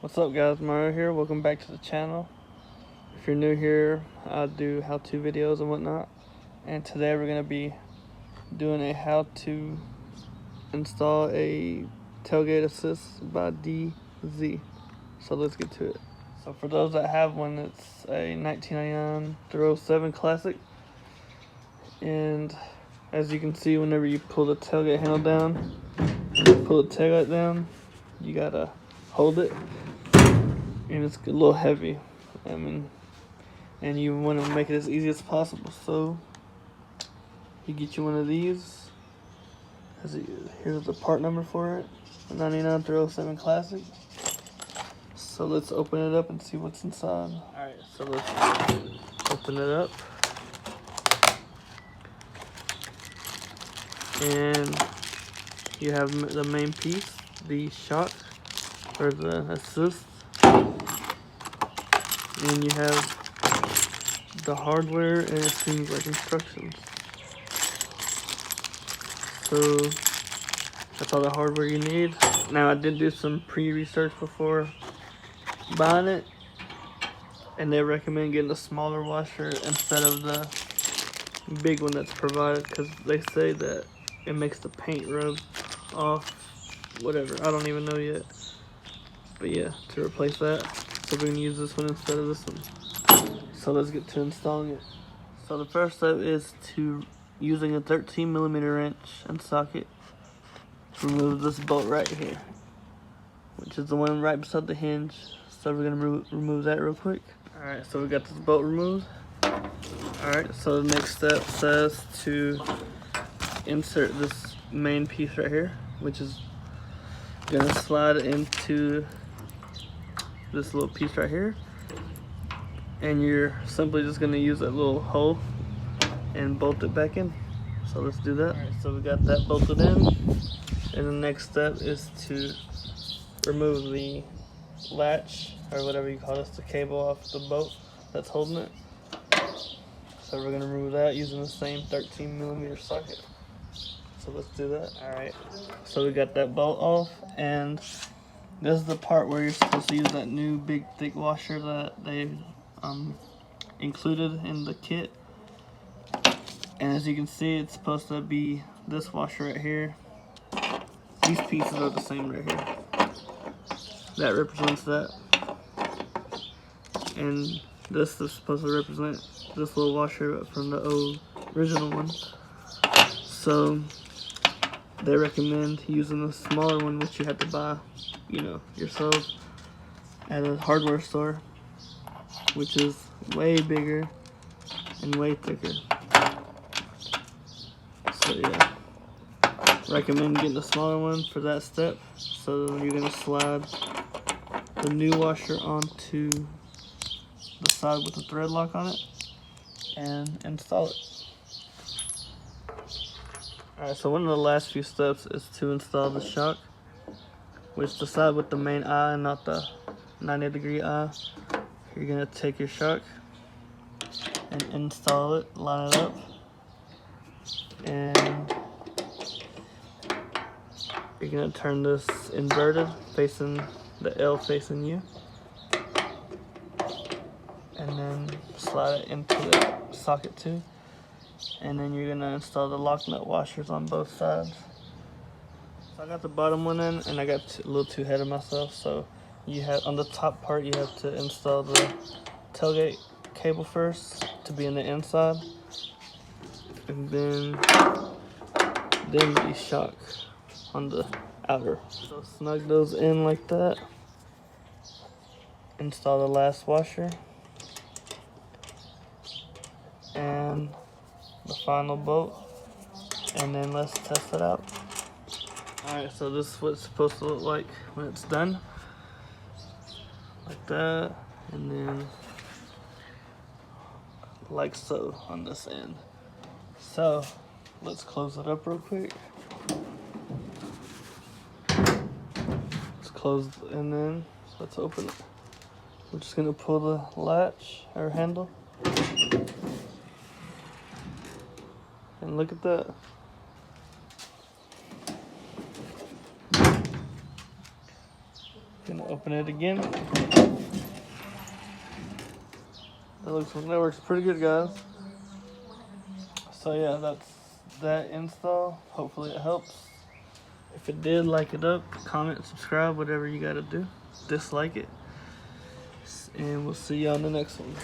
What's up guys, Mario here. Welcome back to the channel. If you're new here, I do how-to videos and whatnot. And today we're going to be doing a how to install a TailGate Assist by DZ. So let's get to it. So for those that have one, it's a 1999 307 Classic. And as you can see, whenever you pull the tailgate handle down, pull the tailgate down, you gotta hold it. And it's a little heavy, and you want to make it as easy as possible. So you get you one of these. Here's the part number for it, the 99 307 Classic. So let's open it up and see what's inside. Alright, so let's open it up. And you have the main piece, the shock, or the assist. And you have the hardware, and it seems like instructions. So that's all the hardware you need. Now I did do some pre-research before buying it, and they recommend getting a smaller washer instead of the big one that's provided, because they say that it makes the paint rub off, whatever, I don't even know yet. But yeah, to replace that, so we're gonna use this one instead of this one. So let's get to installing it. So the first step is to using a 13mm wrench and socket to remove this bolt right here, which is the one right beside the hinge. So we're gonna remove that real quick. Alright, so we got this bolt removed. Alright, so the next step says to insert this main piece right here, which is gonna slide into this little piece right here, and you're simply just gonna use that little hole and bolt it back in. So let's do that. Alright, so we got that bolted in, and the next step is to remove the latch, or whatever you call this, the cable off the bolt that's holding it. So we're gonna remove that using the same 13mm socket. So let's do that. Alright, so we got that bolt off, and this is the part where you're supposed to use that new big thick washer that they included in the kit. And as you can see, it's supposed to be this washer right here. These pieces are the same right here. That represents that. And this is supposed to represent this little washer from the original one. So they recommend using the smaller one, which you have to buy, you know, yourself at a hardware store, which is way bigger and way thicker. So yeah, recommend getting the smaller one for that step. So you're gonna slide the new washer onto the side with the thread lock on it and install it. Alright, so one of the last few steps is to install the shock, which is the side with the main eye and not the 90-degree eye. You're gonna take your shock and install it, line it up, and you're gonna turn this inverted, facing the L facing you, and then slide it into the socket too. And then you're gonna install the lock nut washers on both sides. So I got the bottom one in, and I got a little too ahead of myself. So you have, on the top part, you have to install the tailgate cable first to be in the inside, and then the shock on the outer. So snug those in like that. Install the last washer and the final bolt, and then let's test it out. Alright, so this is what it's supposed to look like when it's done. Like that, and then like so on this end. So let's close it up real quick. It's closed, and then let's open it. We're just gonna pull the latch or handle. And look at that. You Gonna open it again. That works pretty good, guys. So yeah, that's that install. Hopefully it helps. If it did, like it up, comment, subscribe, whatever you gotta do. Dislike it. And we'll see you on the next one.